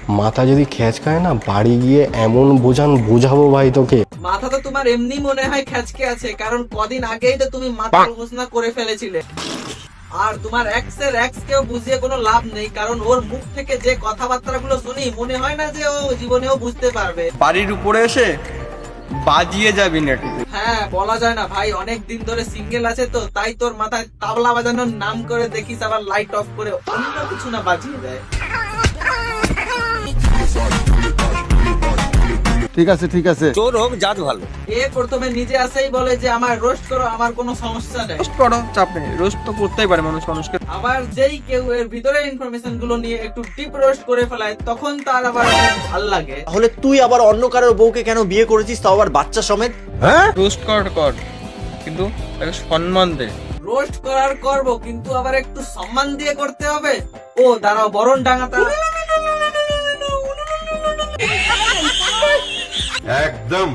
মাথা যদি খেঁচকায় না, বাড়ি গিয়ে এমন বোঝাবো ভাই তোকে। মাথা তো তোমার এমনি মনে হয় খেচকে আছে, কারণ কদিন আগেই তো তুমি মাথা ঘোষণা করে ফেলেছিলে। আর তোমার এক্স এর এক্স কেও বুঝিয়ে কোনো লাভ নেই, কারণ ওর মুখ থেকে যে কথাবার্তা গুলো শুনি মনে হয় না যে ও জীবনেও বুঝতে পারবে। বাড়ির উপরে এসে বাজিয়ে যাবি না। হ্যাঁ, বলা যায় না ভাই, অনেক দিন ধরে সিঙ্গেল আছে তো, তাই তোর মাথায় তাবলা বাজানোর নাম করে দেখিস আবার লাইট অফ করে অন্য কিছু না বাজিয়ে দেয়। ঠিক আছে তোর হোক জাত ভালো। এ প্রথমে নিজে আসেই বলে যে আমার রোস্ট করো, আমার কোনো সমস্যা নেই। রোস্ট করো, চাপ নেই, রোস্ট তো করতেই পারে মানুষকে। আবার যেই কেউ এর ভিতরে ইনফরমেশন গুলো নিয়ে একটু ডিপ রোস্ট করে ফেলায়, তখন তার আবার অনেক ভাল লাগে। তাহলে তুই আবার অন্য কারোর বউকে কেন বিয়ে করেছিস, তাও আবার বাচ্চা সমেত? রোস্ট কর কিন্তু তাকে সম্মান দে। রোস্ট করার করব, কিন্তু আবার একটু সম্মান দিয়ে করতে হবে। ও দাঁড়াও, বরণ ডাঙাতা। একদম